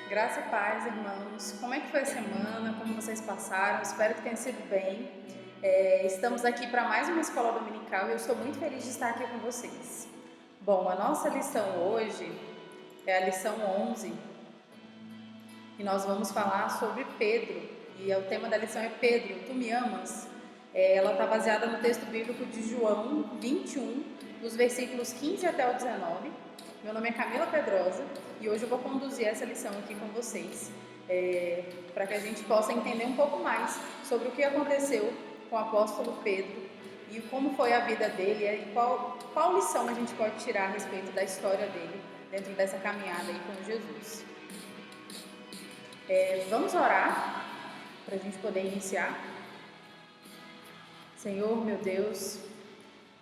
Graça e paz, irmãos. Como é que foi a semana? Como vocês passaram? Espero que tenha sido bem. Estamos aqui para mais uma escola dominical e eu estou muito feliz de estar aqui com vocês. Bom, a nossa lição hoje é a lição 11 e nós vamos falar sobre Pedro. E o tema da lição é Pedro, tu me amas? Ela está baseada no texto bíblico de João 21, dos versículos 15 até o 19. Meu nome é Camila Pedrosa e hoje eu vou conduzir essa lição aqui com vocês, para que a gente possa entender um pouco mais sobre o que aconteceu com o apóstolo Pedro e como foi a vida dele e qual lição a gente pode tirar a respeito da história dele dentro dessa caminhada aí com Jesus. Vamos orar para a gente poder iniciar. Senhor, meu Deus,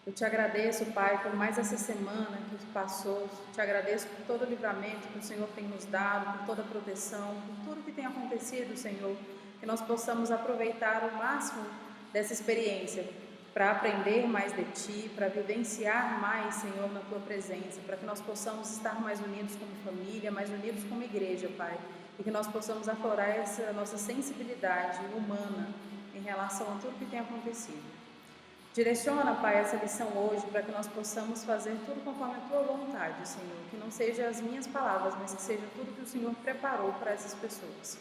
eu te agradeço, Pai, por mais essa semana que passou. Te agradeço por todo o livramento que o Senhor tem nos dado, por toda a proteção, por tudo que tem acontecido, Senhor. Que nós possamos aproveitar o máximo dessa experiência para aprender mais de Ti, para vivenciar mais, Senhor, na Tua presença, para que nós possamos estar mais unidos como família, mais unidos como igreja, Pai. E que nós possamos aflorar essa nossa sensibilidade humana em relação a tudo que tem acontecido. Direciona, Pai, essa lição hoje para que nós possamos fazer tudo conforme a Tua vontade, Senhor. Que não sejam as minhas palavras, mas que seja tudo que o Senhor preparou para essas pessoas.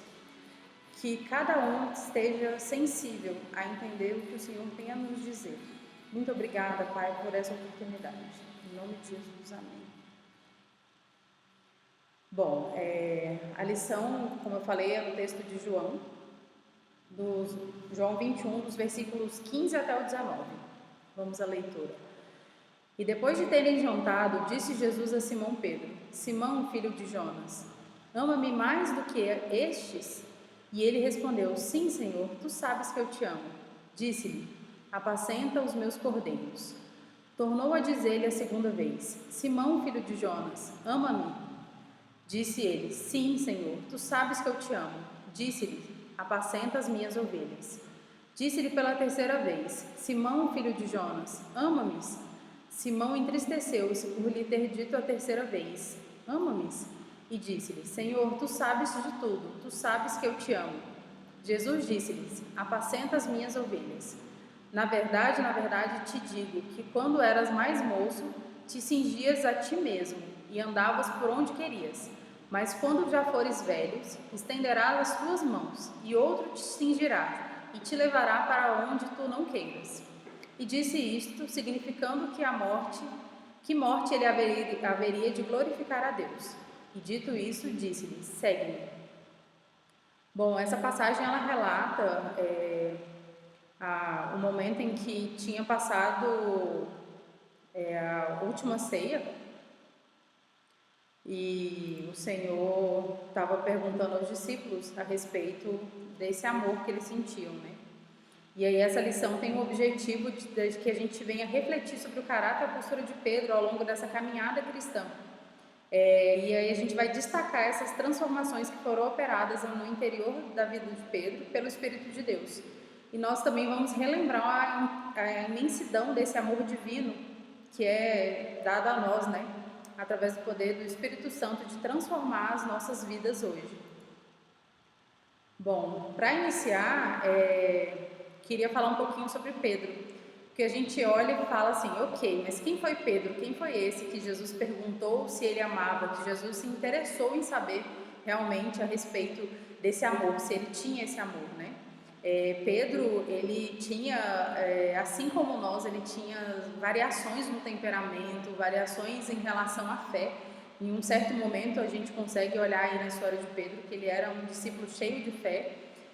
Que cada um esteja sensível a entender o que o Senhor tem a nos dizer. Muito obrigada, Pai, por essa oportunidade. Em nome de Jesus, amém. Bom, a lição, como eu falei, é no texto de João, João 21, dos versículos 15 até o 19. Vamos à leitura. E depois de terem jantado, disse Jesus a Simão Pedro: Simão, filho de Jonas, ama-me mais do que estes? E ele respondeu: Sim, Senhor, tu sabes que eu te amo. Disse-lhe: Apacenta os meus cordeiros. Tornou a dizer-lhe a segunda vez: Simão, filho de Jonas, ama-me? Disse ele: Sim, Senhor, tu sabes que eu te amo. Disse-lhe: Apacenta as minhas ovelhas. Disse-lhe pela terceira vez: Simão, filho de Jonas, ama-me? Simão entristeceu-se por lhe ter dito a terceira vez: Ama-me? E disse-lhe: Senhor, tu sabes de tudo, tu sabes que eu te amo. Jesus disse-lhes: Apacenta as minhas ovelhas. Na verdade, te digo que quando eras mais moço, te cingias a ti mesmo e andavas por onde querias. Mas quando já fores velho, estenderás as tuas mãos, e outro te cingirá e te levará para onde tu não queiras. E disse isto, significando que morte ele haveria de glorificar a Deus. E dito isso, disse-lhe: segue-me. Bom, essa passagem ela relata o momento em que tinha passado a última ceia. E o Senhor estava perguntando aos discípulos a respeito desse amor que eles sentiam, né? E aí essa lição tem o objetivo de que a gente venha refletir sobre o caráter e a postura de Pedro ao longo dessa caminhada cristã. E aí a gente vai destacar essas transformações que foram operadas no interior da vida de Pedro pelo Espírito de Deus. E nós também vamos relembrar a imensidão desse amor divino que é dado a nós, né? Através do poder do Espírito Santo de transformar as nossas vidas hoje. Bom, para iniciar, queria falar um pouquinho sobre Pedro, porque a gente olha e fala assim, ok, mas quem foi Pedro? Quem foi esse que Jesus perguntou se ele amava, que Jesus se interessou em saber realmente a respeito desse amor, se ele tinha esse amor, né? Pedro, ele tinha, assim como nós, ele tinha variações no temperamento, variações em relação à fé. Em um certo momento a gente consegue olhar aí na história de Pedro que ele era um discípulo cheio de fé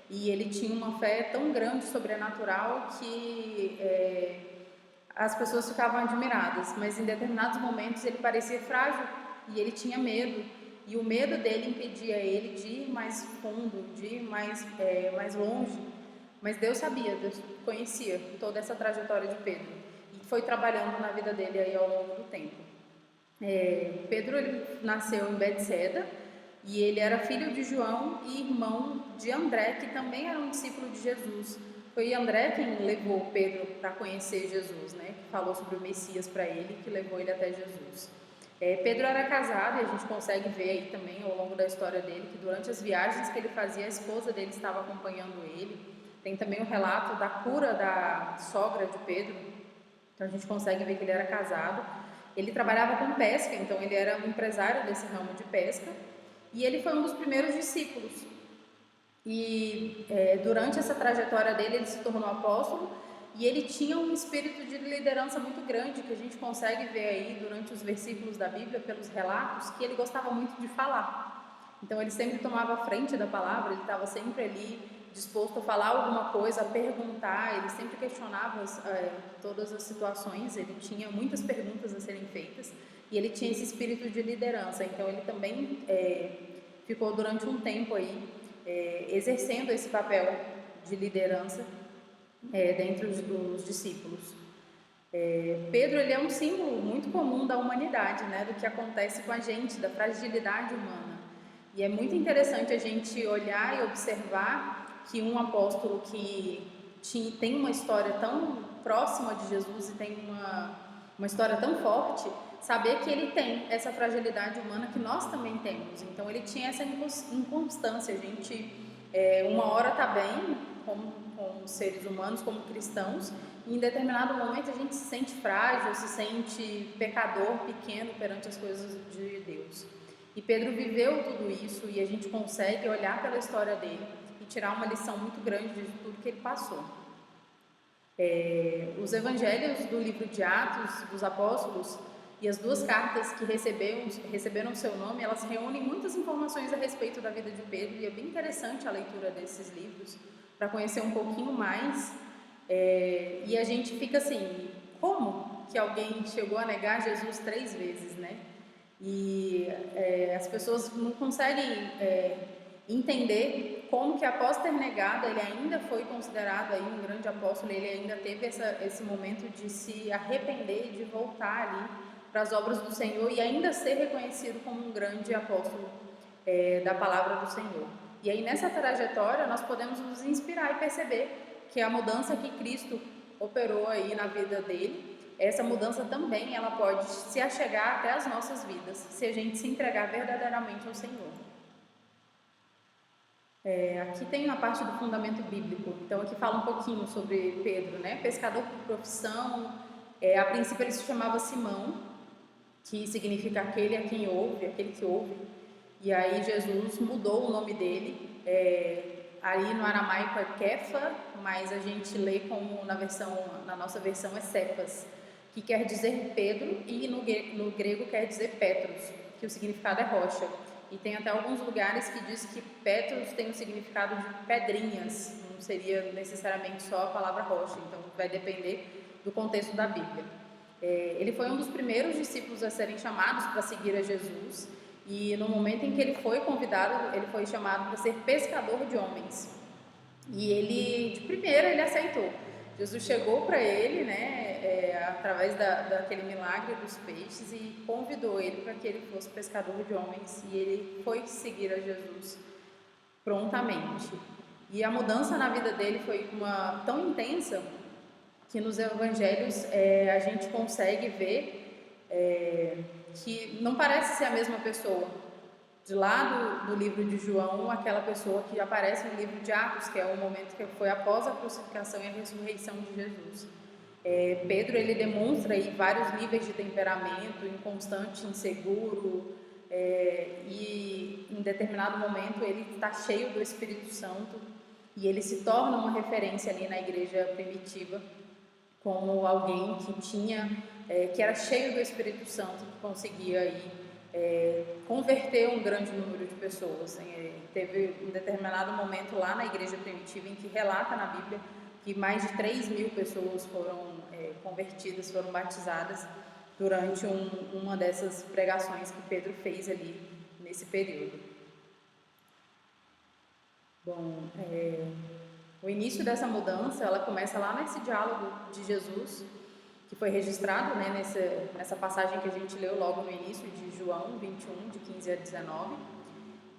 e ele tinha uma fé tão grande, sobrenatural, que as pessoas ficavam admiradas, mas em determinados momentos ele parecia frágil e ele tinha medo. E o medo dele impedia ele de ir mais fundo, de ir mais longe. Mas Deus sabia, Deus conhecia toda essa trajetória de Pedro e foi trabalhando na vida dele aí ao longo do tempo. Pedro ele nasceu em Betseda e ele era filho de João e irmão de André, que também era um discípulo de Jesus. Foi André quem levou Pedro para conhecer Jesus, né? Que falou sobre o Messias para ele, que levou ele até Jesus. Pedro era casado, e a gente consegue ver aí também ao longo da história dele que durante as viagens que ele fazia, a esposa dele estava acompanhando ele. Tem também o relato da cura da sogra de Pedro, então a gente consegue ver que ele era casado. Ele trabalhava com pesca, então ele era um empresário desse ramo de pesca, e ele foi um dos primeiros discípulos. E durante essa trajetória dele, ele se tornou apóstolo, e ele tinha um espírito de liderança muito grande, que a gente consegue ver aí durante os versículos da Bíblia, pelos relatos, que ele gostava muito de falar. Então ele sempre tomava a frente da palavra, ele estava sempre ali disposto a falar alguma coisa, a perguntar, ele sempre questionava todas as situações, ele tinha muitas perguntas a serem feitas, e ele tinha esse espírito de liderança. Então ele também ficou durante um tempo aí exercendo esse papel de liderança dentro dos discípulos. Pedro, ele é um símbolo muito comum da humanidade, né, do que acontece com a gente, da fragilidade humana. E é muito interessante a gente olhar e observar que um apóstolo que tem uma história tão próxima de Jesus e tem uma história tão forte, saber que ele tem essa fragilidade humana que nós também temos. Então ele tinha essa inconstância. A gente uma hora está bem como seres humanos, como cristãos, e em determinado momento a gente se sente frágil, se sente pecador, pequeno perante as coisas de Deus. E Pedro viveu tudo isso, e a gente consegue olhar pela história dele e tirar uma lição muito grande de tudo que ele passou. Os evangelhos do livro de Atos dos Apóstolos e as duas cartas que receberam seu nome, elas reúnem muitas informações a respeito da vida de Pedro, e é bem interessante a leitura desses livros para conhecer um pouquinho mais. E a gente fica assim, como que alguém chegou a negar Jesus 3 vezes, né? E as pessoas não conseguem entender como que após ter negado, ele ainda foi considerado aí um grande apóstolo, ele ainda teve esse momento de se arrepender, de voltar ali para as obras do Senhor e ainda ser reconhecido como um grande apóstolo da palavra do Senhor. E aí nessa trajetória nós podemos nos inspirar e perceber que a mudança que Cristo operou aí na vida dele, essa mudança também ela pode se achegar até as nossas vidas, se a gente se entregar verdadeiramente ao Senhor. Aqui tem a parte do fundamento bíblico, então aqui fala um pouquinho sobre Pedro, né? Pescador por profissão, a princípio ele se chamava Simão, que significa aquele a quem ouve, aquele que ouve, e aí Jesus mudou o nome dele, aí no aramaico é Kefa, mas a gente lê como na nossa versão é Cefas, que quer dizer Pedro, e no grego quer dizer Petros, que o significado é rocha. E tem até alguns lugares que diz que Petros tem o significado de pedrinhas, não seria necessariamente só a palavra rocha, então vai depender do contexto da Bíblia. Ele foi um dos primeiros discípulos a serem chamados para seguir a Jesus, e no momento em que ele foi convidado, ele foi chamado para ser pescador de homens. E ele, de primeira, ele aceitou. Jesus chegou para ele, né, através daquele milagre dos peixes, e convidou ele para que ele fosse pescador de homens, e ele foi seguir a Jesus prontamente. E a mudança na vida dele foi tão intensa que nos evangelhos a gente consegue ver que não parece ser a mesma pessoa. De lá do livro de João, aquela pessoa que aparece no livro de Atos, que é o momento que foi após a crucificação e a ressurreição de Jesus. Pedro, ele demonstra aí vários níveis de temperamento, inconstante, inseguro, e em determinado momento ele está cheio do Espírito Santo e ele se torna uma referência ali na igreja primitiva como alguém que era cheio do Espírito Santo, que conseguia aí converter um grande número de pessoas. Teve um determinado momento lá na igreja primitiva em que relata na Bíblia que mais de 3.000 pessoas foram convertidas, foram batizadas durante uma dessas pregações que Pedro fez ali nesse período. Bom, o início dessa mudança, ela começa lá nesse diálogo de Jesus, que foi registrado, né, nessa passagem que a gente leu logo no início de João 21, de 15 a 19.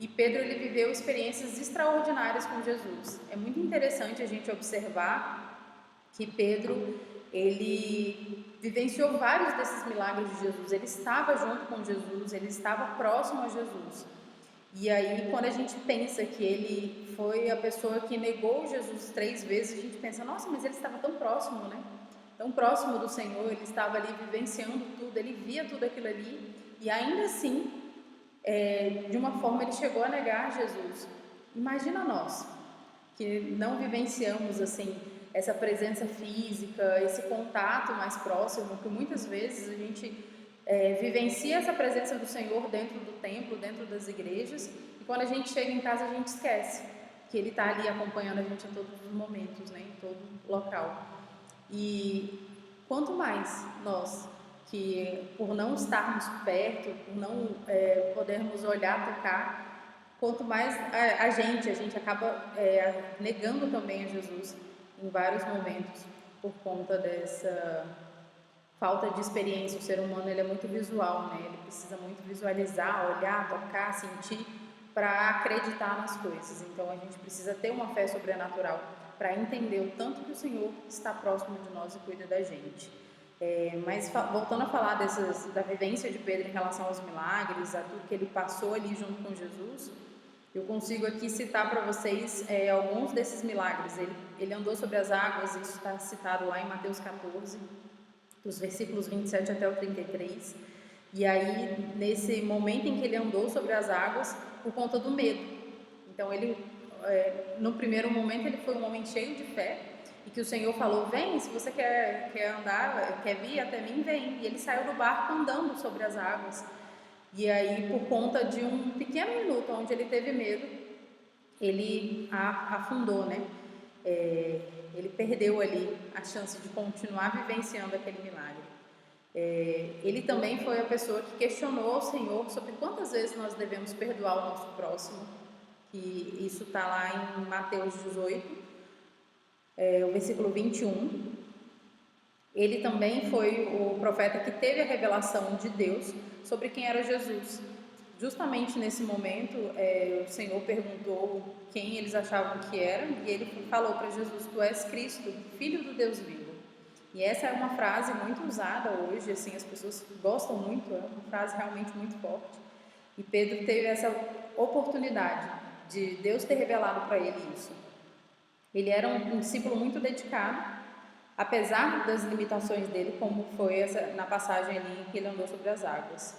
E Pedro, ele viveu experiências extraordinárias com Jesus. É muito interessante a gente observar que Pedro, ele vivenciou vários desses milagres de Jesus. Ele estava junto com Jesus, ele estava próximo a Jesus. E aí, quando a gente pensa que ele foi a pessoa que negou Jesus 3 vezes, a gente pensa, nossa, mas ele estava tão próximo, né? Tão próximo do Senhor, ele estava ali vivenciando tudo, ele via tudo aquilo ali, e ainda assim, de uma forma, ele chegou a negar Jesus. Imagina nós, que não vivenciamos assim essa presença física, esse contato mais próximo, que muitas vezes a gente vivencia essa presença do Senhor dentro do templo, dentro das igrejas, e quando a gente chega em casa a gente esquece que Ele está ali acompanhando a gente em todos os momentos, né, em todo local. E quanto mais nós, que por não estarmos perto, por não podermos olhar, tocar, quanto mais a gente acaba negando também a Jesus em vários momentos por conta dessa falta de experiência. O ser humano ele é muito visual, né? Ele precisa muito visualizar, olhar, tocar, sentir para acreditar nas coisas. Então a gente precisa ter uma fé sobrenatural para entender o tanto que o Senhor está próximo de nós e cuida da gente. Mas voltando a falar da vivência de Pedro em relação aos milagres, a tudo que ele passou ali junto com Jesus, eu consigo aqui citar para vocês alguns desses milagres. Ele andou sobre as águas, isso está citado lá em Mateus 14, dos versículos 27 até o 33. E aí, nesse momento em que ele andou sobre as águas, por conta do medo. Então, no primeiro momento, ele foi um homem cheio de fé, e que o Senhor falou, vem, se você quer andar, quer vir até mim, vem. E ele saiu do barco andando sobre as águas. E aí, por conta de um pequeno minuto onde ele teve medo, ele afundou, né? Ele perdeu ali a chance de continuar vivenciando aquele milagre. Ele também foi a pessoa que questionou ao Senhor sobre quantas vezes nós devemos perdoar o nosso próximo, que isso está lá em Mateus 18, o versículo 21. Ele também foi o profeta que teve a revelação de Deus sobre quem era Jesus. Justamente nesse momento, o Senhor perguntou quem eles achavam que era, e ele falou para Jesus, tu és Cristo, Filho do Deus vivo. E essa é uma frase muito usada hoje, assim, as pessoas gostam muito, é uma frase realmente muito forte. E Pedro teve essa oportunidade de Deus ter revelado para ele isso. Ele era um discípulo muito dedicado, apesar das limitações dele, como foi na passagem ali em que ele andou sobre as águas.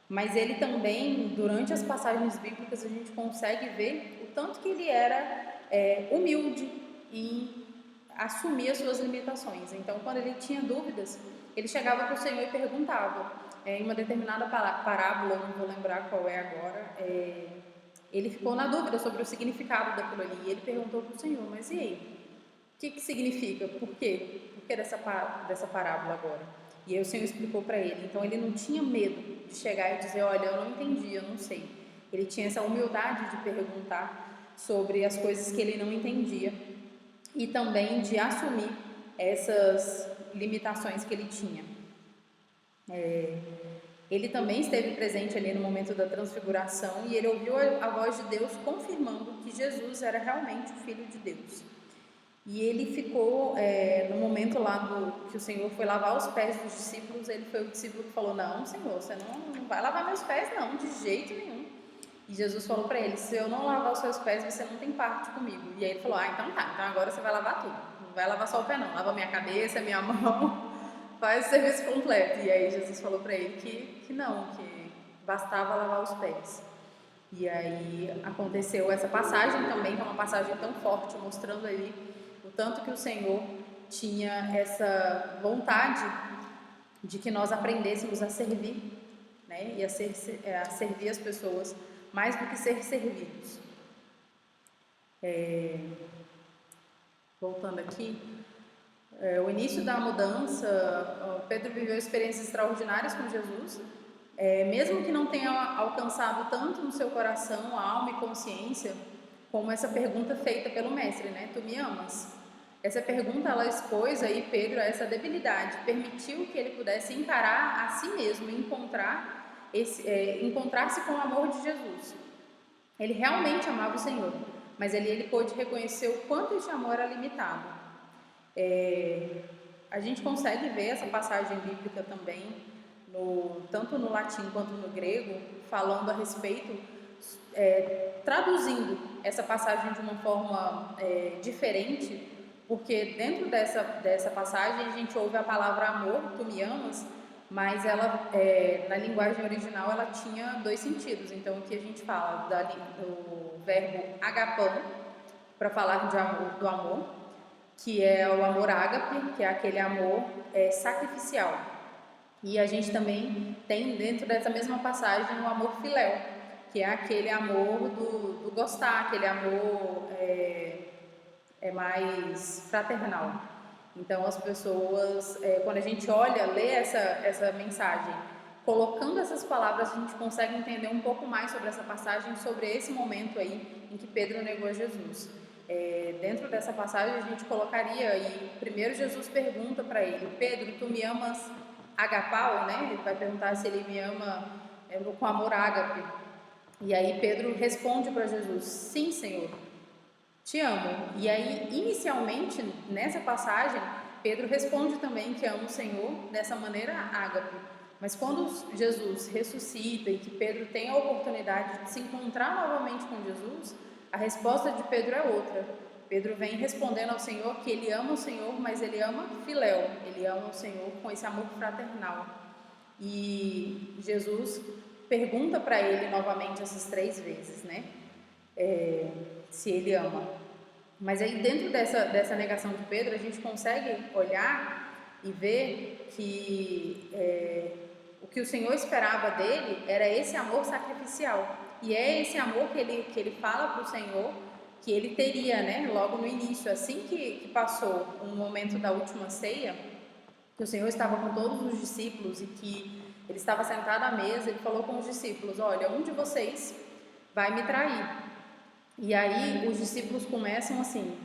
Mas ele também, durante as passagens bíblicas, a gente consegue ver o tanto que ele era humilde em assumir as suas limitações. Então, quando ele tinha dúvidas, ele chegava para o Senhor e perguntava. Em uma determinada parábola, não vou lembrar qual é agora, ele ficou na dúvida sobre o significado daquilo ali. E ele perguntou para o Senhor, mas e aí? O que significa? Por quê? Por que dessa parábola agora? E aí o Senhor explicou para ele. Então ele não tinha medo de chegar e dizer, olha, eu não entendi, eu não sei. Ele tinha essa humildade de perguntar sobre as coisas que ele não entendia e também de assumir essas limitações que ele tinha. Ele também esteve presente ali no momento da transfiguração e ele ouviu a voz de Deus confirmando que Jesus era realmente o Filho de Deus. E ele ficou, no momento lá que o Senhor foi lavar os pés dos discípulos, ele foi o discípulo que falou, não, Senhor, você não vai lavar meus pés não, de jeito nenhum. E Jesus falou para ele, se eu não lavar os seus pés, você não tem parte comigo. E aí ele falou, então tá, então agora você vai lavar tudo, não vai lavar só o pé não, lava minha cabeça, minha mão, faz o serviço completo. E aí Jesus falou para ele que não, que bastava lavar os pés. E aí aconteceu essa passagem também, que é uma passagem tão forte, mostrando ali o tanto que o Senhor tinha essa vontade de que nós aprendêssemos a servir, né? E a servir as pessoas, mais do que ser servidos. Voltando aqui, o início da mudança, Pedro viveu experiências extraordinárias com Jesus, mesmo que não tenha alcançado tanto no seu coração, alma e consciência, como essa pergunta feita pelo mestre, né? Tu me amas? Essa pergunta, ela expôs aí Pedro a essa debilidade, permitiu que ele pudesse encarar a si mesmo e encontrar-se com o amor de Jesus. Ele realmente amava o Senhor, mas ele pôde reconhecer o quanto esse amor era limitado. a gente consegue ver essa passagem bíblica também, tanto no latim quanto no grego, falando a respeito, traduzindo essa passagem de uma forma diferente, porque dentro dessa passagem a gente ouve a palavra amor, tu me amas, mas ela, na linguagem original, ela tinha dois sentidos. Então aqui a gente fala do verbo agapão, para falar de amor, do amor, que é o amor ágape, que é aquele amor sacrificial. E a gente também tem dentro dessa mesma passagem o amor filéu, que é aquele amor do gostar, aquele amor mais fraternal. Então as pessoas, quando a gente olha, lê essa mensagem, colocando essas palavras, a gente consegue entender um pouco mais sobre essa passagem, sobre esse momento aí em que Pedro negou Jesus. Dentro dessa passagem a gente colocaria, e primeiro Jesus pergunta para ele: Pedro, tu me amas agapau, né? Ele vai perguntar se ele me ama com amor ágape. E aí Pedro responde para Jesus: sim, Senhor, te amo. E aí, inicialmente, nessa passagem, Pedro responde também que ama o Senhor dessa maneira ágape. Mas quando Jesus ressuscita e que Pedro tem a oportunidade de se encontrar novamente com Jesus, a resposta de Pedro é outra. Pedro vem respondendo ao Senhor que ele ama o Senhor, mas ele ama filéu, ele ama o Senhor com esse amor fraternal. E Jesus pergunta para ele novamente essas 3 vezes, né? Se ele ama. Mas aí dentro dessa negação de Pedro, a gente consegue olhar e ver que o que o Senhor esperava dele era esse amor sacrificial. E é esse amor que ele fala para o Senhor que ele teria, né? Logo no início, assim que passou um momento da última ceia, que o Senhor estava com todos os discípulos e que ele estava sentado à mesa, ele falou com os discípulos: olha, um de vocês vai me trair. E aí os discípulos começam assim: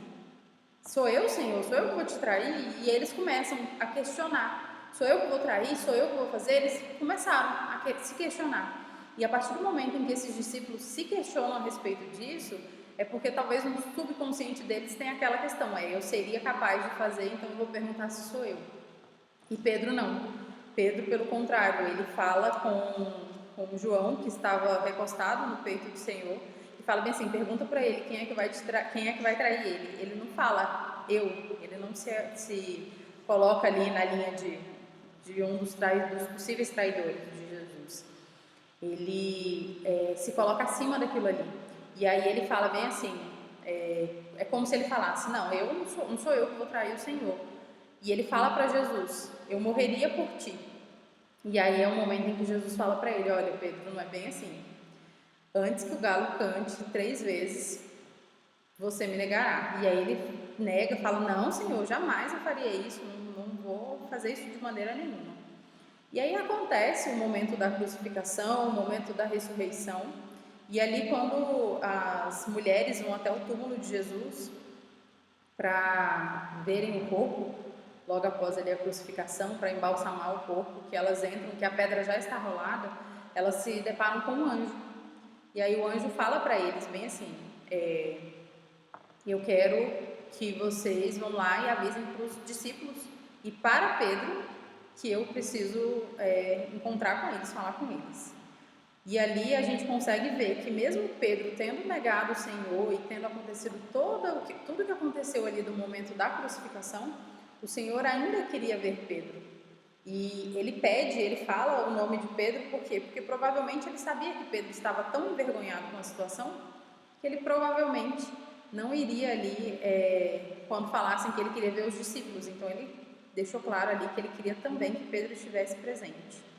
sou eu, Senhor? Sou eu que vou te trair? E eles começam a questionar: sou eu que vou trair? Sou eu que vou fazer? Eles começaram a se questionar. E a partir do momento em que esses discípulos se questionam a respeito disso, é porque talvez no subconsciente deles tem aquela questão: eu seria capaz de fazer, então eu vou perguntar se sou eu. E Pedro não. Pedro, pelo contrário, ele fala com João, que estava recostado no peito do Senhor, e fala bem assim: pergunta para ele quem é que vai trair ele. Ele não fala eu, ele não se coloca ali na linha de um dos possíveis traidores de Jesus. Ele se coloca acima daquilo ali. E aí ele fala bem assim, é como se ele falasse: não, eu não sou eu que vou trair o Senhor. E ele fala para Jesus: eu morreria por ti. E aí é o momento em que Jesus fala para ele: olha, Pedro, não é bem assim. Antes que o galo cante 3 vezes, você me negará. E aí ele nega, fala: não, Senhor, jamais eu faria isso, não vou fazer isso de maneira nenhuma. E aí acontece o momento da crucificação, o momento da ressurreição. E ali, quando as mulheres vão até o túmulo de Jesus para verem o corpo, logo após ali a crucificação, para embalsamar o corpo, que elas entram, que a pedra já está rolada, elas se deparam com um anjo. E aí o anjo fala para eles bem assim: eu quero que vocês vão lá e avisem para os discípulos e para Pedro que eu preciso encontrar com eles, falar com eles. E ali a gente consegue ver que mesmo Pedro tendo negado o Senhor e tendo acontecido tudo que aconteceu ali do momento da crucificação, o Senhor ainda queria ver Pedro. E ele fala o nome de Pedro, por quê? Porque provavelmente ele sabia que Pedro estava tão envergonhado com a situação que ele provavelmente não iria ali quando falassem que ele queria ver os discípulos. Então ele deixou claro ali que ele queria também que Pedro estivesse presente.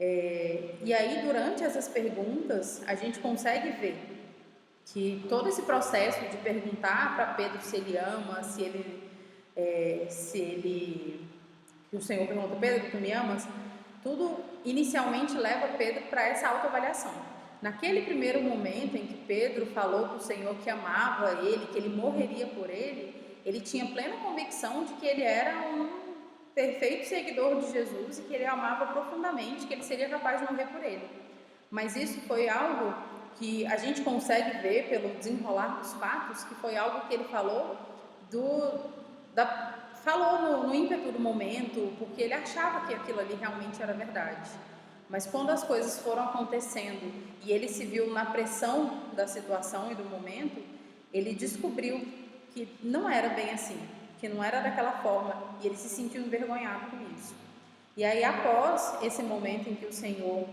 E aí, durante essas perguntas, a gente consegue ver que todo esse processo de perguntar para Pedro se ele ama, que o Senhor pergunta: Pedro, tu me amas? Tudo inicialmente leva Pedro para essa autoavaliação. Naquele primeiro momento em que Pedro falou para o Senhor que amava ele, que ele morreria por ele tinha plena convicção de que ele era um perfeito seguidor de Jesus e que ele amava profundamente, que ele seria capaz de morrer por ele. Mas isso foi algo que a gente consegue ver pelo desenrolar dos fatos, que foi algo que ele falou falou no ímpeto do momento, porque ele achava que aquilo ali realmente era verdade. Mas quando as coisas foram acontecendo e ele se viu na pressão da situação e do momento, ele descobriu que não era bem assim, que não era daquela forma, e ele se sentiu envergonhado com isso. E aí, após esse momento em que o Senhor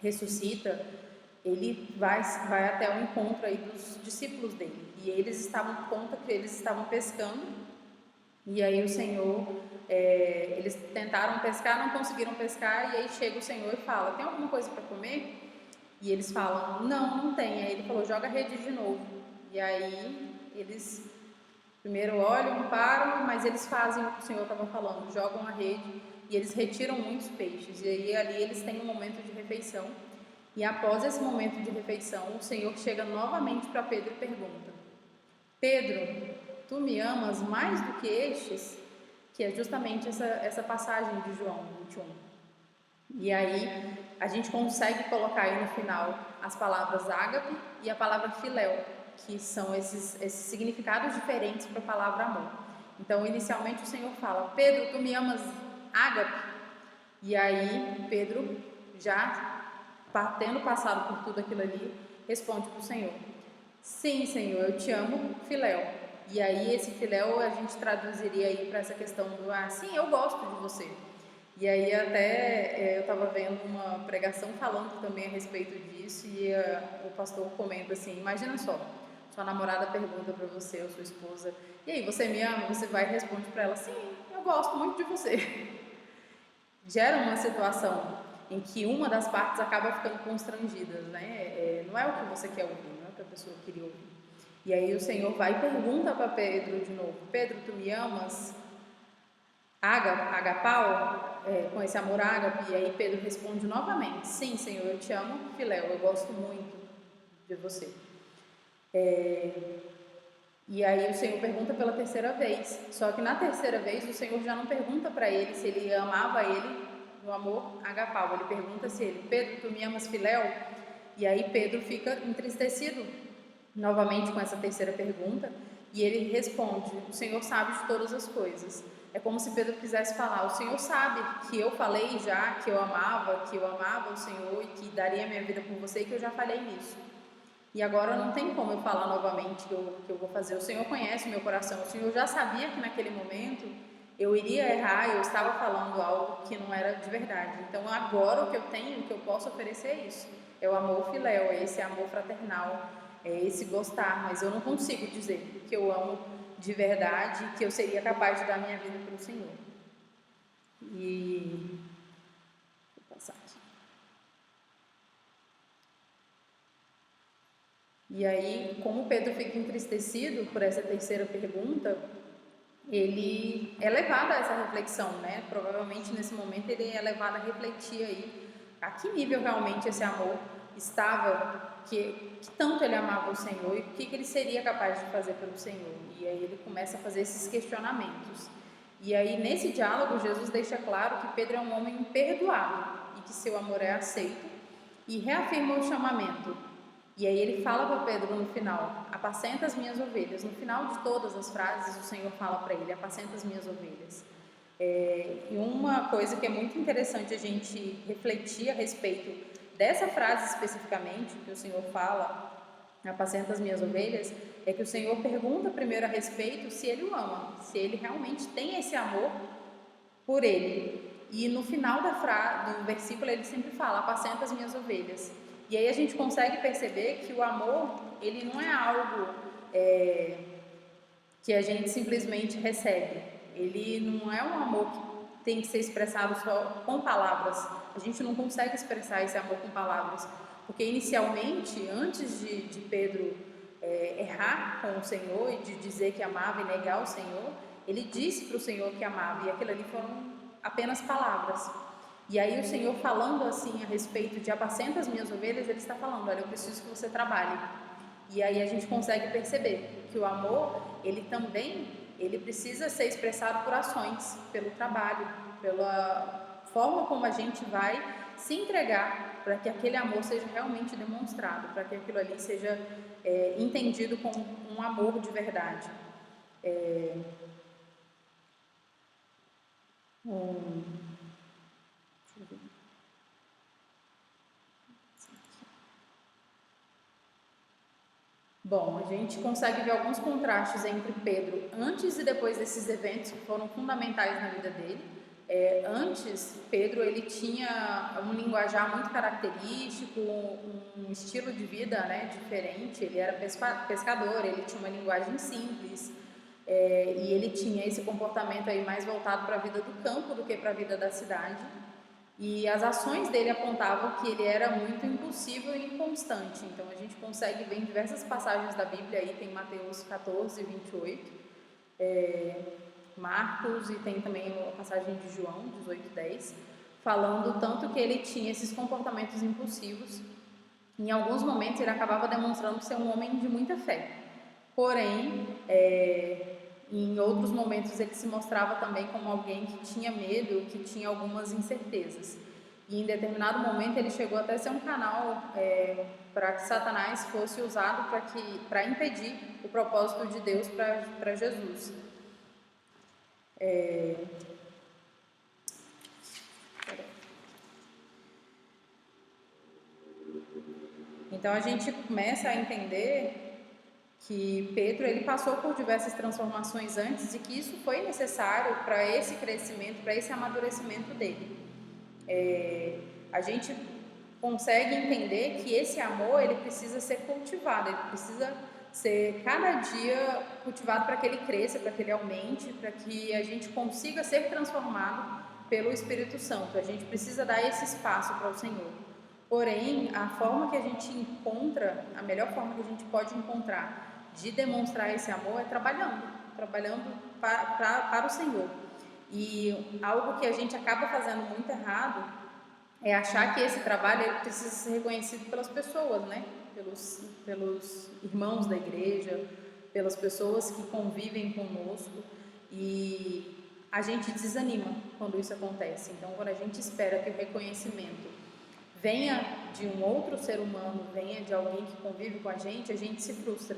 ressuscita, ele vai até o encontro aí dos discípulos dele. E eles estavam, conta que eles estavam pescando, e aí o Senhor, eles tentaram pescar, não conseguiram pescar, e aí chega o Senhor e fala: tem alguma coisa para comer? E eles falam: não tem. Aí ele falou: joga a rede de novo. E aí eles primeiro olham, param, mas eles fazem o que o Senhor estava falando, jogam a rede e eles retiram muitos peixes. E aí ali eles têm um momento de refeição. E após esse momento de refeição, o Senhor chega novamente para Pedro e pergunta: Pedro, tu me amas mais do que estes? Que é justamente essa passagem de João 21. E aí a gente consegue colocar aí no final as palavras ágape e a palavra filéu, que são esses significados diferentes para a palavra amor. Então, inicialmente o Senhor fala: Pedro, tu me amas ágape? E aí Pedro, já tendo passado por tudo aquilo ali, responde para o Senhor: sim, Senhor, eu te amo, filéu. E aí esse filéu a gente traduziria aí para essa questão do: sim, eu gosto de você. E aí até eu estava vendo uma pregação falando também a respeito disso, e o pastor comenta assim: imagina só, sua namorada pergunta para você ou sua esposa: e aí, você me ama? Você vai e responde para ela: sim, eu gosto muito de você. Gera uma situação em que uma das partes acaba ficando constrangida, né? Não é o que você quer ouvir, não é o que a pessoa queria ouvir. E aí o Senhor vai e pergunta para Pedro de novo: Pedro, tu me amas? Agapau, com esse amor ágape. E aí Pedro responde novamente: sim, Senhor, eu te amo, filéu, eu gosto muito de você. E aí o Senhor pergunta pela terceira vez. Só que na terceira vez o Senhor já não pergunta para ele se ele amava ele no amor agapau. Ele pergunta se ele: Pedro, tu me amas, filéu? E aí Pedro fica entristecido novamente com essa terceira pergunta, e ele responde: o Senhor sabe de todas as coisas. É como se Pedro quisesse falar: o Senhor sabe que eu falei já que eu amava o Senhor e que daria minha vida por você, e que eu já falei nisso. E agora não tem como eu falar novamente que eu vou fazer. O Senhor conhece o meu coração. O Senhor já sabia que naquele momento eu iria errar, eu estava falando algo que não era de verdade. Então agora o que eu tenho, o que eu posso oferecer é isso. É o amor filéu, é esse amor fraternal, é esse gostar. Mas eu não consigo dizer que eu amo de verdade, que eu seria capaz de dar minha vida pelo Senhor. E vou passar aqui. E aí, como Pedro fica entristecido por essa terceira pergunta, ele é levado a essa reflexão, né? Provavelmente nesse momento ele é levado a refletir aí a que nível realmente esse amor estava, que tanto ele amava o Senhor e o que ele seria capaz de fazer pelo Senhor. E aí ele começa a fazer esses questionamentos. E aí nesse diálogo Jesus deixa claro que Pedro é um homem imperdoável e que seu amor é aceito, e reafirma o chamamento. E aí ele fala para Pedro no final: apacenta as minhas ovelhas. No final de todas as frases o Senhor fala para ele: apacenta as minhas ovelhas. E uma coisa que é muito interessante a gente refletir a respeito dessa frase especificamente, que o Senhor fala: apacenta as minhas ovelhas, é que o Senhor pergunta primeiro a respeito se ele o ama, se ele realmente tem esse amor por ele. E no final do versículo ele sempre fala: apacenta as minhas ovelhas. E aí a gente consegue perceber que o amor, ele não é algo que a gente simplesmente recebe. Ele não é um amor que tem que ser expressado só com palavras. A gente não consegue expressar esse amor com palavras, porque inicialmente, antes de Pedro errar com o Senhor e de dizer que amava e negar o Senhor, ele disse para o Senhor que amava, e aquilo ali foram apenas palavras. E aí o Senhor, falando assim a respeito de apacenta as minhas ovelhas, ele está falando: olha, eu preciso que você trabalhe. E aí a gente consegue perceber que o amor, ele também, ele precisa ser expressado por ações, pelo trabalho, pela forma como a gente vai se entregar para que aquele amor seja realmente demonstrado, para que aquilo ali seja entendido como um amor de verdade. Um, deixa eu ver. Bom, a gente consegue ver alguns contrastes entre Pedro antes e depois desses eventos que foram fundamentais na vida dele. Antes, Pedro ele tinha um linguajar muito característico, um estilo de vida, né, diferente. Ele era pescador, ele tinha uma linguagem simples, e ele tinha esse comportamento aí mais voltado para a vida do campo do que para a vida da cidade. E as ações dele apontavam que ele era muito impulsivo e inconstante. Então a gente consegue ver em diversas passagens da Bíblia, aí tem Mateus 14, 28, Marcos, e tem também a passagem de João 18, 10, falando tanto que ele tinha esses comportamentos impulsivos. Em alguns momentos ele acabava demonstrando ser um homem de muita fé. Porém, em outros momentos ele se mostrava também como alguém que tinha medo, que tinha algumas incertezas. E em determinado momento ele chegou até a ser um canal para que Satanás fosse usado para impedir o propósito de Deus para Jesus. Então a gente começa a entender que Pedro ele passou por diversas transformações antes e que isso foi necessário para esse crescimento, para esse amadurecimento dele. A gente consegue entender que esse amor ele precisa ser cultivado, ele precisa ser cada dia cultivado para que ele cresça, para que ele aumente, para que a gente consiga ser transformado pelo Espírito Santo. A gente precisa dar esse espaço para o Senhor. Porém, a forma que a gente encontra, a melhor forma que a gente pode encontrar de demonstrar esse amor é trabalhando para o Senhor. E algo que a gente acaba fazendo muito errado é achar que esse trabalho ele precisa ser reconhecido pelas pessoas, né? Pelos irmãos da igreja, pelas pessoas que convivem conosco, e a gente desanima quando isso acontece. Então, quando a gente espera que o reconhecimento venha de um outro ser humano, venha de alguém que convive com a gente se frustra.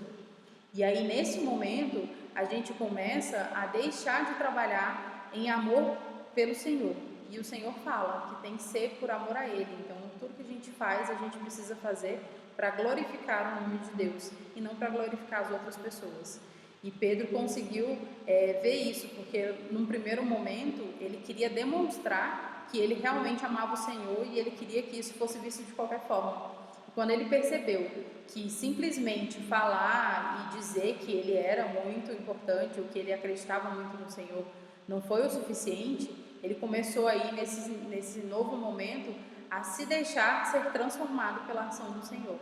E aí, nesse momento, a gente começa a deixar de trabalhar em amor pelo Senhor. E o Senhor fala que tem que ser por amor a Ele. Então, tudo que a gente faz, a gente precisa fazer para glorificar o nome de Deus e não para glorificar as outras pessoas. E Pedro conseguiu ver isso, porque num primeiro momento ele queria demonstrar que ele realmente amava o Senhor e ele queria que isso fosse visto de qualquer forma. E quando ele percebeu que simplesmente falar e dizer que ele era muito importante, ou que ele acreditava muito no Senhor, não foi o suficiente, ele começou aí nesse novo momento a se deixar ser transformado pela ação do Senhor.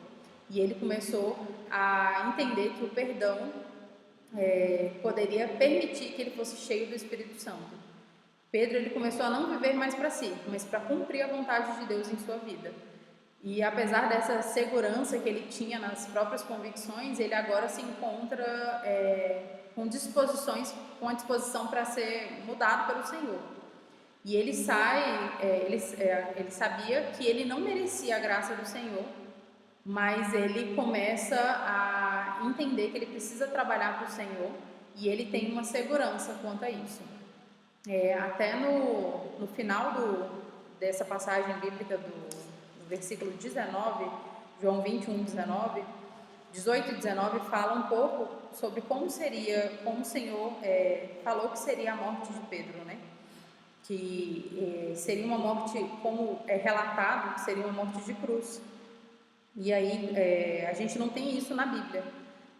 E ele começou a entender que o perdão poderia permitir que ele fosse cheio do Espírito Santo. Pedro ele começou a não viver mais para si, mas para cumprir a vontade de Deus em sua vida. E apesar dessa segurança que ele tinha nas próprias convicções, ele agora se encontra com a disposição para ser mudado pelo Senhor. E ele ele sabia que ele não merecia a graça do Senhor, mas ele começa a entender que ele precisa trabalhar para o Senhor e ele tem uma segurança quanto a isso. Até no final dessa passagem bíblica do versículo 19, João 21, 19, 18 e 19 fala um pouco sobre como o Senhor falou que seria a morte de Pedro, né? Que seria uma morte, como é relatado, seria uma morte de cruz. E aí a gente não tem isso na Bíblia,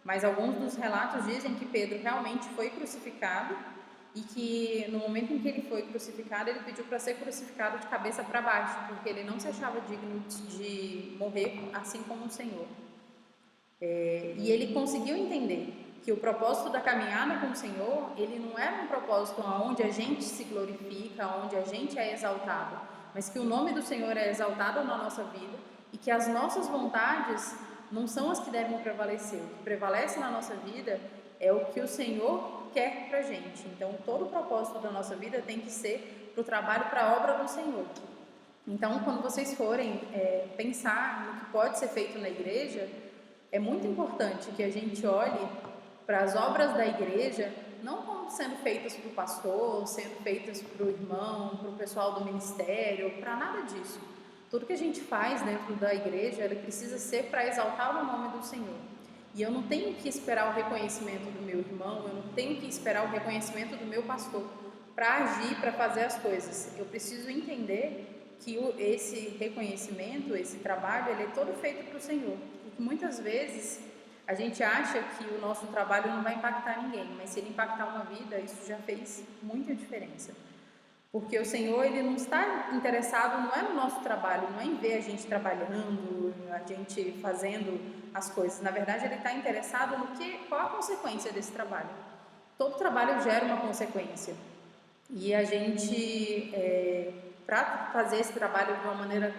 mas alguns dos relatos dizem que Pedro realmente foi crucificado e que no momento em que ele foi crucificado, ele pediu para ser crucificado de cabeça para baixo, porque ele não se achava digno de morrer assim como o Senhor. E ele conseguiu entender que o propósito da caminhada com o Senhor, ele não era um propósito onde a gente se glorifica, onde a gente é exaltado, mas que o nome do Senhor é exaltado na nossa vida e que as nossas vontades não são as que devem prevalecer. O que prevalece na nossa vida é o que o Senhor quer pra gente. Então, todo o propósito da nossa vida tem que ser para o trabalho, para a obra do Senhor. Então, quando vocês forem pensar no que pode ser feito na igreja, é muito importante que a gente olhe para as obras da igreja não como não sendo feitas para o pastor, sendo feitas para o irmão, para o pessoal do ministério, para nada disso. Tudo que a gente faz dentro da igreja, ele precisa ser para exaltar o nome do Senhor. E eu não tenho que esperar o reconhecimento do meu irmão, eu não tenho que esperar o reconhecimento do meu pastor para agir, para fazer as coisas. Eu preciso entender que esse reconhecimento, esse trabalho, ele é todo feito para o Senhor. Porque muitas vezes a gente acha que o nosso trabalho não vai impactar ninguém, mas se ele impactar uma vida, isso já fez muita diferença. Porque o Senhor, ele não está interessado, não é no nosso trabalho, não é em ver a gente trabalhando, a gente fazendo as coisas. Na verdade, ele está interessado no qual a consequência desse trabalho. Todo trabalho gera uma consequência. E a gente, para fazer esse trabalho de uma maneira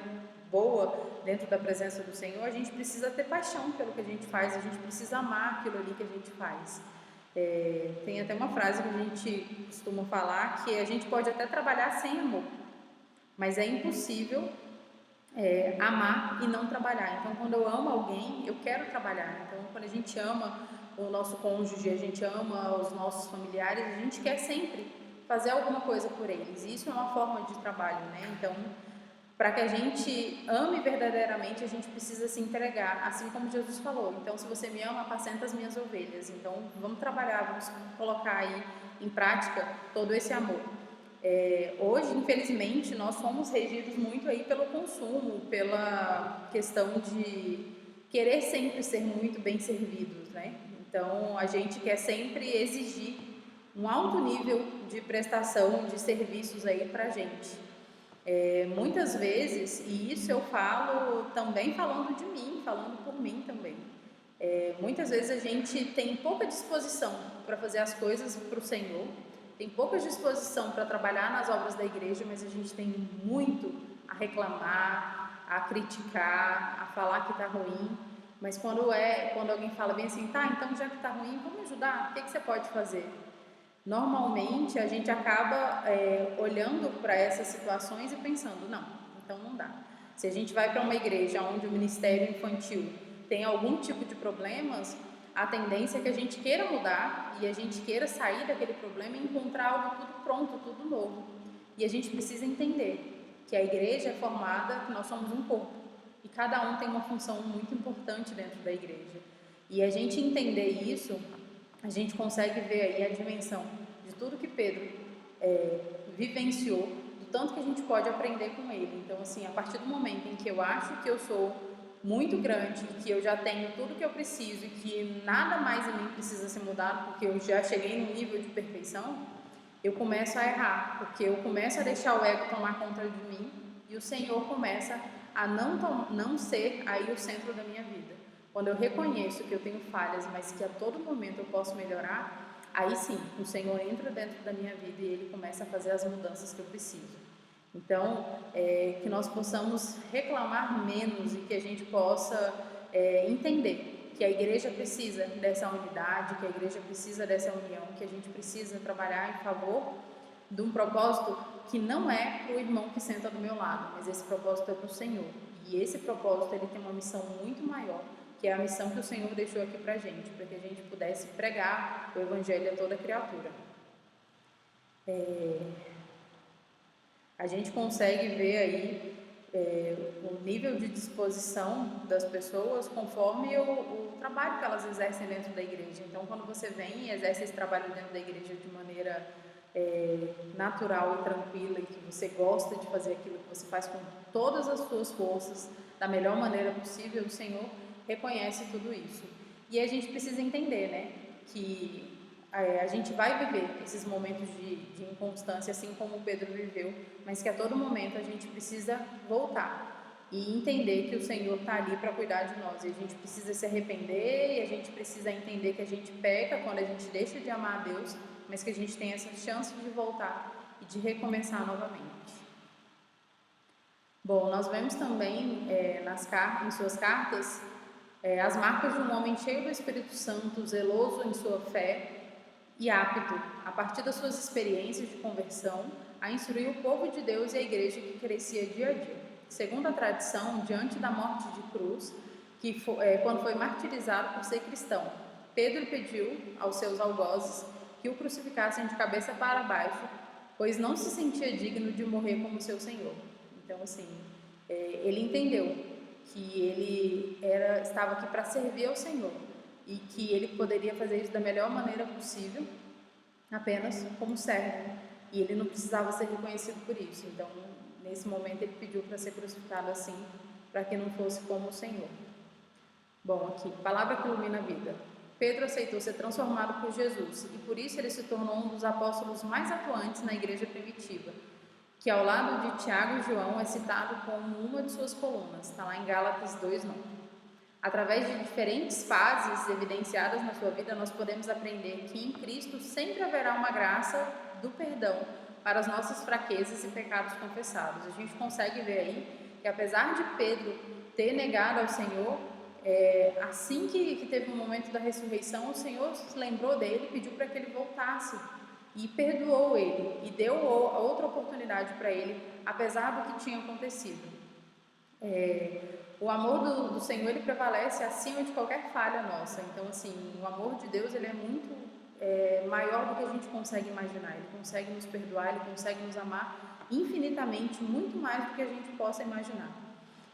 boa, dentro da presença do Senhor, a gente precisa ter paixão pelo que a gente faz, a gente precisa amar aquilo ali que a gente faz. Tem até uma frase que a gente costuma falar, que a gente pode até trabalhar sem amor, mas é impossível amar e não trabalhar. Então, quando eu amo alguém, eu quero trabalhar. Então, quando a gente ama o nosso cônjuge, a gente ama os nossos familiares, a gente quer sempre fazer alguma coisa por eles. E isso é uma forma de trabalho, né? Então, para que a gente ame verdadeiramente, a gente precisa se entregar, assim como Jesus falou. Então, se você me ama, apacenta as minhas ovelhas. Então, vamos trabalhar, vamos colocar aí em prática todo esse amor. Hoje, infelizmente, nós somos regidos muito aí pelo consumo, pela questão de querer sempre ser muito bem servidos, né? Então, a gente quer sempre exigir um alto nível de prestação de serviços aí para a gente. Muitas vezes, e isso eu falo também falando de mim, falando por mim também, muitas vezes a gente tem pouca disposição para fazer as coisas para o Senhor, tem pouca disposição para trabalhar nas obras da igreja, mas a gente tem muito a reclamar, a criticar, a falar que está ruim. Mas quando alguém fala bem assim, tá, então já que está ruim, vamos ajudar, o que você pode fazer? Normalmente a gente acaba olhando para essas situações e pensando, não, então não dá. Se a gente vai para uma igreja onde o ministério infantil tem algum tipo de problemas, a tendência é que a gente queira mudar e a gente queira sair daquele problema e encontrar algo tudo pronto, tudo novo. E a gente precisa entender que a igreja é formada, que nós somos um corpo e cada um tem uma função muito importante dentro da igreja. E a gente entender isso, a gente consegue ver aí a dimensão de tudo que Pedro vivenciou, do tanto que a gente pode aprender com ele. Então, assim, a partir do momento em que eu acho que eu sou muito grande, que eu já tenho tudo que eu preciso e que nada mais em mim precisa ser mudado, porque eu já cheguei num nível de perfeição, eu começo a errar, porque eu começo a deixar o ego tomar conta de mim e o Senhor começa a não ser aí o centro da minha vida. Quando eu reconheço que eu tenho falhas, mas que a todo momento eu posso melhorar, aí sim, o Senhor entra dentro da minha vida e Ele começa a fazer as mudanças que eu preciso. Então, que nós possamos reclamar menos e que a gente possa entender que a igreja precisa dessa unidade, que a igreja precisa dessa união, que a gente precisa trabalhar em favor de um propósito que não é para o irmão que senta do meu lado, mas esse propósito é para o Senhor. E esse propósito ele tem uma missão muito maior, que é a missão que o Senhor deixou aqui para que a gente pudesse pregar o Evangelho a toda criatura. A gente consegue ver aí o nível de disposição das pessoas conforme o trabalho que elas exercem dentro da igreja. Então, quando você vem e exerce esse trabalho dentro da igreja de maneira natural e tranquila, e que você gosta de fazer aquilo que você faz com todas as suas forças, da melhor maneira possível, o Senhor reconhece tudo isso. E a gente precisa entender, né, que a gente vai viver esses momentos de inconstância, assim como o Pedro viveu, mas que a todo momento a gente precisa voltar e entender que o Senhor está ali para cuidar de nós. E a gente precisa se arrepender e a gente precisa entender que a gente peca quando a gente deixa de amar a Deus, mas que a gente tem essa chance de voltar e de recomeçar novamente. Bom, nós vemos também em suas cartas as marcas de um homem cheio do Espírito Santo, zeloso em sua fé e apto, a partir das suas experiências de conversão, a instruir o povo de Deus e a igreja que crescia dia a dia. Segundo a tradição, diante da morte de cruz, quando foi martirizado por ser cristão, Pedro pediu aos seus algozes que o crucificassem de cabeça para baixo, pois não se sentia digno de morrer como seu Senhor. Então, assim, ele entendeu que estava aqui para servir ao Senhor e que ele poderia fazer isso da melhor maneira possível, apenas como servo. E ele não precisava ser reconhecido por isso. Então, nesse momento, ele pediu para ser crucificado assim, para que não fosse como o Senhor. Bom, aqui, palavra que ilumina a vida. Pedro aceitou ser transformado por Jesus e por isso ele se tornou um dos apóstolos mais atuantes na igreja primitiva, que ao lado de Tiago e João é citado como uma de suas colunas, está lá em Gálatas 2:9. Através de diferentes fases evidenciadas na sua vida, nós podemos aprender que em Cristo sempre haverá uma graça do perdão para as nossas fraquezas e pecados confessados. A gente consegue ver aí que apesar de Pedro ter negado ao Senhor, assim que teve um momento da ressurreição, o Senhor se lembrou dele e pediu para que ele voltasse e perdoou ele e deu outra oportunidade para ele, apesar do que tinha acontecido. O amor do Senhor, ele prevalece acima de qualquer falha nossa. Então, assim, o amor de Deus, ele é muito maior do que a gente consegue imaginar. Ele consegue nos perdoar, ele consegue nos amar infinitamente, muito mais do que a gente possa imaginar.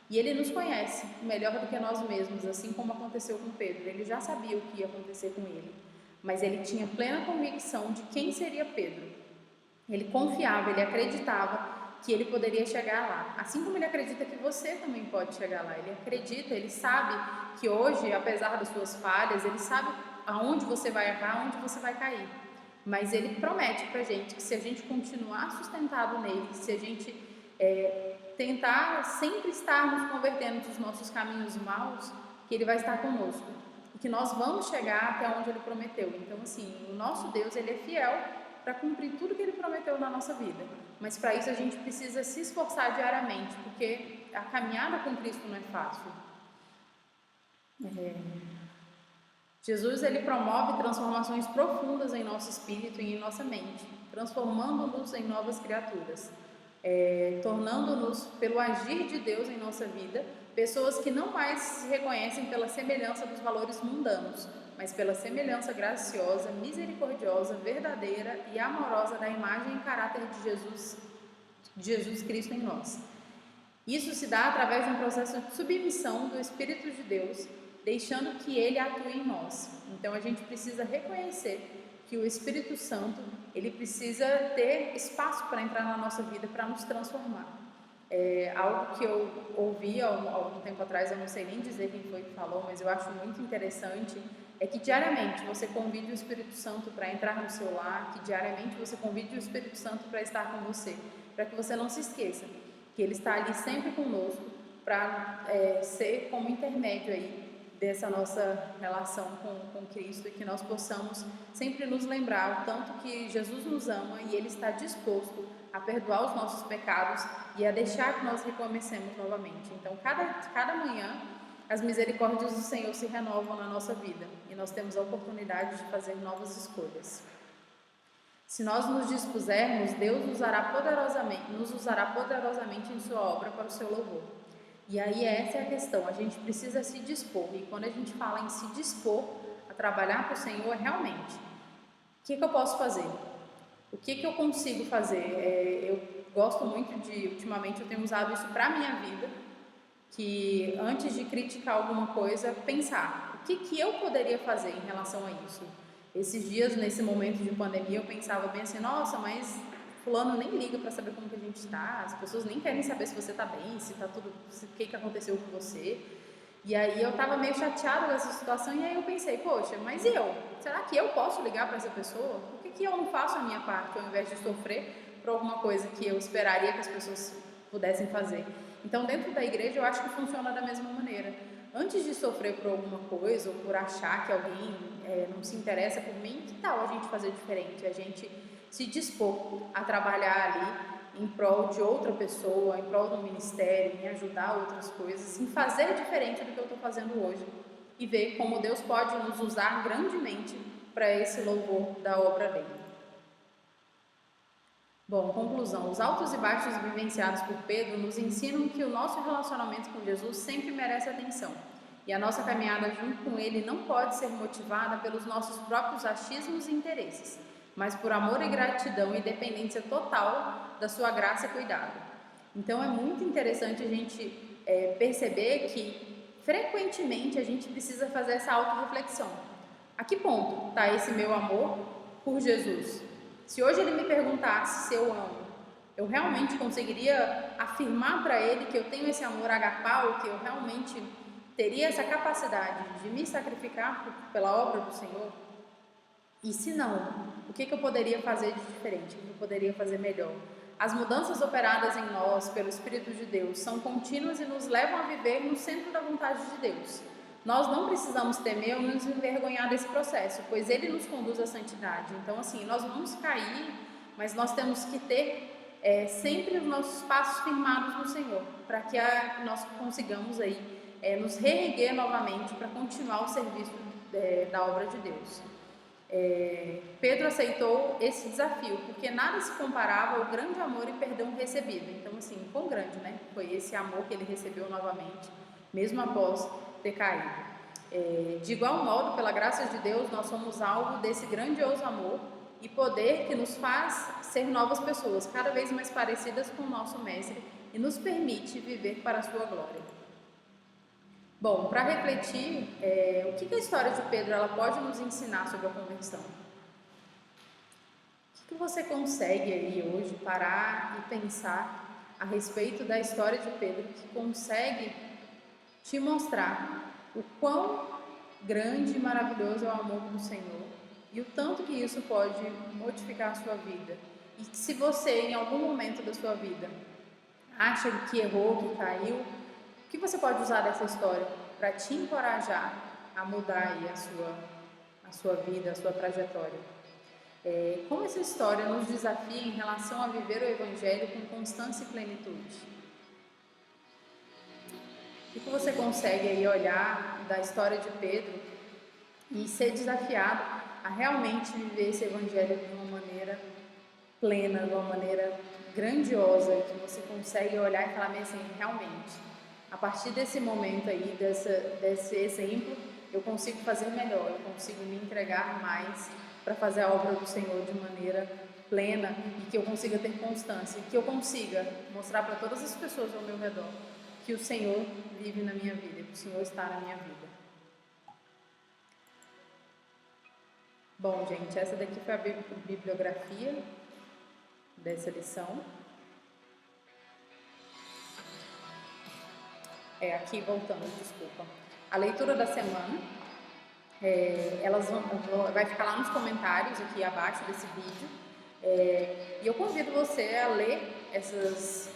E ele nos conhece melhor do que nós mesmos, assim como aconteceu com Pedro. Ele já sabia o que ia acontecer com ele, mas ele tinha plena convicção de quem seria Pedro. Ele confiava, ele acreditava que ele poderia chegar lá. Assim como ele acredita que você também pode chegar lá. Ele acredita, ele sabe que hoje, apesar das suas falhas, ele sabe aonde você vai errar, aonde você vai cair. Mas ele promete pra gente que se a gente continuar sustentado nele, se a gente tentar sempre estar nos convertendo dos nossos caminhos maus, que ele vai estar conosco e que nós vamos chegar até onde ele prometeu. Então, assim, o nosso Deus, ele é fiel para cumprir tudo que ele prometeu na nossa vida, mas para isso a gente precisa se esforçar diariamente, porque a caminhada com Cristo não é fácil. Jesus, ele promove transformações profundas em nosso espírito e em nossa mente, transformando-nos em novas criaturas. Tornando-nos, pelo agir de Deus em nossa vida, pessoas que não mais se reconhecem pela semelhança dos valores mundanos, mas pela semelhança graciosa, misericordiosa, verdadeira e amorosa da imagem e caráter de Jesus Cristo em nós. Isso se dá através de um processo de submissão do Espírito de Deus, deixando que Ele atue em nós. Então a gente precisa reconhecer que o Espírito Santo, ele precisa ter espaço para entrar na nossa vida, para nos transformar. Algo que eu ouvi há algum tempo atrás, eu não sei nem dizer quem foi que falou, mas eu acho muito interessante, é que diariamente você convide o Espírito Santo para entrar no seu lar, que diariamente você convide o Espírito Santo para estar com você, para que você não se esqueça que ele está ali sempre conosco, para ser como intermédio aí dessa nossa relação com Cristo, e que nós possamos sempre nos lembrar o tanto que Jesus nos ama e Ele está disposto a perdoar os nossos pecados e a deixar que nós recomecemos novamente. Então, cada manhã, as misericórdias do Senhor se renovam na nossa vida e nós temos a oportunidade de fazer novas escolhas. Se nós nos dispusermos, Deus nos usará poderosamente em sua obra para o seu louvor. E aí essa é a questão, a gente precisa se dispor, e quando a gente fala em se dispor a trabalhar para o Senhor, realmente, o que eu posso fazer? O que eu consigo fazer? Eu gosto muito ultimamente eu tenho usado isso para a minha vida, que antes de criticar alguma coisa, pensar, o que eu poderia fazer em relação a isso? Esses dias, nesse momento de pandemia, eu pensava bem assim, nossa, mas fulano nem liga para saber como que a gente está, as pessoas nem querem saber se você está bem, se está tudo, o que aconteceu com você. E aí eu estava meio chateada dessa situação e aí eu pensei, poxa, mas eu? Será que eu posso ligar para essa pessoa? Por que eu não faço a minha parte ao invés de sofrer por alguma coisa que eu esperaria que as pessoas pudessem fazer? Então, dentro da igreja, eu acho que funciona da mesma maneira. Antes de sofrer por alguma coisa ou por achar que alguém não se interessa por mim, que tal a gente fazer diferente? A gente se dispor a trabalhar ali em prol de outra pessoa, em prol do ministério, em ajudar outras coisas, em fazer diferente do que eu estou fazendo hoje e ver como Deus pode nos usar grandemente para esse louvor da obra dele. Bom, conclusão, os altos e baixos vivenciados por Pedro nos ensinam que o nosso relacionamento com Jesus sempre merece atenção e a nossa caminhada junto com Ele não pode ser motivada pelos nossos próprios achismos e interesses, mas por amor e gratidão e dependência total da sua graça e cuidado. Então é muito interessante a gente perceber que frequentemente a gente precisa fazer essa autorreflexão. A que ponto está esse meu amor por Jesus? Se hoje ele me perguntasse se eu amo, eu realmente conseguiria afirmar para ele que eu tenho esse amor agapau, que eu realmente teria essa capacidade de me sacrificar pela obra do Senhor? E se não, o que eu poderia fazer de diferente? O que eu poderia fazer melhor? As mudanças operadas em nós pelo Espírito de Deus são contínuas e nos levam a viver no centro da vontade de Deus. Nós não precisamos temer ou nos envergonhar desse processo, pois ele nos conduz à santidade. Então, assim, nós vamos cair, mas nós temos que ter sempre os nossos passos firmados no Senhor, para que nós consigamos aí nos reerguer novamente para continuar o serviço da obra de Deus. Pedro aceitou esse desafio, porque nada se comparava ao grande amor e perdão recebido. Então, assim, quão grande, né? Foi esse amor que ele recebeu novamente, mesmo após ter caído. De igual modo, pela graça de Deus, nós somos alvo desse grandioso amor e poder que nos faz ser novas pessoas, cada vez mais parecidas com o nosso Mestre e nos permite viver para a sua glória. Bom, para refletir, o que a história de Pedro ela pode nos ensinar sobre a conversão? O que você consegue aí hoje parar e pensar a respeito da história de Pedro que consegue te mostrar o quão grande e maravilhoso é o amor do Senhor e o tanto que isso pode modificar a sua vida? E que se você, em algum momento da sua vida, acha que errou, que caiu, o que você pode usar dessa história para te encorajar a mudar aí a sua vida, a sua trajetória? Como essa história nos desafia em relação a viver o Evangelho com constância e plenitude? O que você consegue aí olhar da história de Pedro e ser desafiado a realmente viver esse Evangelho de uma maneira plena, de uma maneira grandiosa, que você consegue olhar e falar assim, realmente, a partir desse momento aí, desse exemplo, eu consigo fazer melhor, eu consigo me entregar mais para fazer a obra do Senhor de maneira plena e que eu consiga ter constância, que eu consiga mostrar para todas as pessoas ao meu redor que o Senhor vive na minha vida, que o Senhor está na minha vida. Bom, gente, essa daqui foi a bibliografia dessa lição. Aqui voltando, desculpa. A leitura da semana, vai ficar lá nos comentários aqui abaixo desse vídeo. E eu convido você a ler essas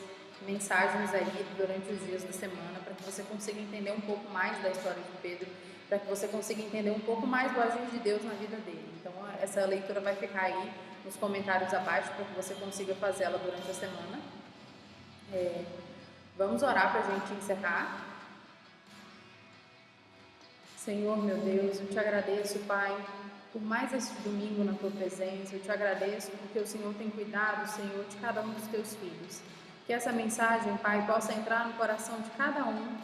mensagens aí durante os dias da semana, para que você consiga entender um pouco mais da história de Pedro, para que você consiga entender um pouco mais do agir de Deus na vida dele. Então, essa leitura vai ficar aí nos comentários abaixo, para que você consiga fazê-la durante a semana. Vamos orar para a gente encerrar. Senhor, meu Deus, eu te agradeço, Pai, por mais esse domingo na tua presença. Eu te agradeço porque o Senhor tem cuidado, Senhor, de cada um dos teus filhos. Que essa mensagem, Pai, possa entrar no coração de cada um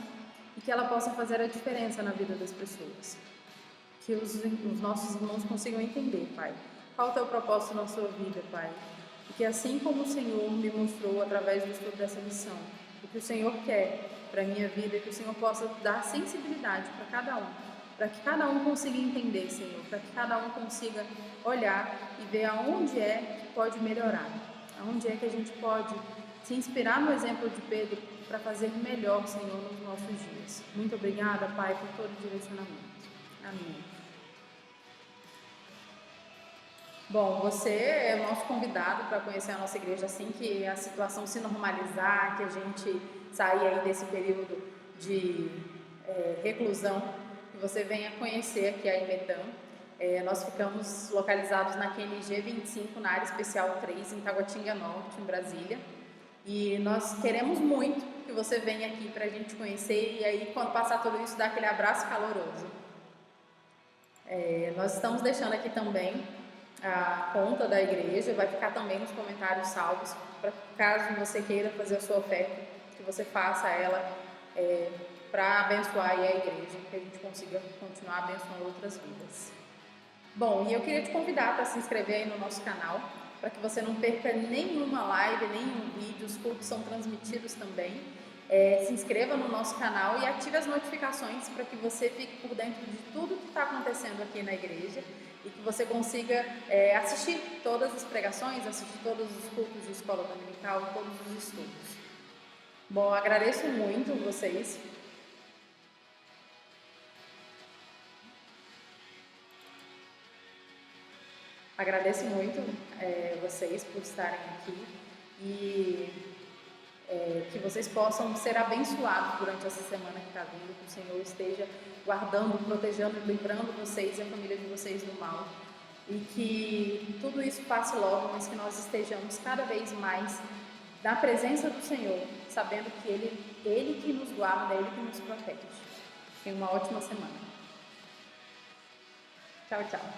e que ela possa fazer a diferença na vida das pessoas. Que os nossos irmãos consigam entender, Pai, qual é o teu propósito na sua vida, Pai. E que assim como o Senhor me mostrou através do estudo dessa lição, o que o Senhor quer para a minha vida, que o Senhor possa dar sensibilidade para cada um, para que cada um consiga entender, Senhor, para que cada um consiga olhar e ver aonde é que pode melhorar, aonde é que a gente pode se inspirar no exemplo de Pedro para fazer melhor, Senhor, nos nossos dias. Muito obrigada, Pai, por todo o direcionamento. Amém. Bom, você é o nosso convidado para conhecer a nossa igreja assim que a situação se normalizar, que a gente sair aí desse período de reclusão, que você venha conhecer aqui a Imetã. Nós ficamos localizados na QNG 25, na área especial 3, em Taguatinga Norte, em Brasília. E nós queremos muito que você venha aqui para a gente conhecer e aí, quando passar tudo isso, dar aquele abraço caloroso. Nós estamos deixando aqui também a conta da igreja, vai ficar também nos comentários salvos, para caso você queira fazer a sua oferta, que você faça ela para abençoar aí a igreja, que a gente consiga continuar abençoando outras vidas. Bom, e eu queria te convidar para se inscrever aí no nosso canal, para que você não perca nenhuma live, nenhum vídeo, os cultos são transmitidos também. Se inscreva no nosso canal e ative as notificações para que você fique por dentro de tudo que está acontecendo aqui na igreja e que você consiga assistir todas as pregações, assistir todos os cultos de escola dominical, todos os estudos. Bom, agradeço muito vocês. Agradeço muito vocês por estarem aqui e que vocês possam ser abençoados durante essa semana que está vindo, que o Senhor esteja guardando, protegendo, livrando vocês e a família de vocês do mal. E que tudo isso passe logo, mas que nós estejamos cada vez mais na presença do Senhor, sabendo que Ele que nos guarda, Ele que nos protege. Tenha uma ótima semana. Tchau, tchau.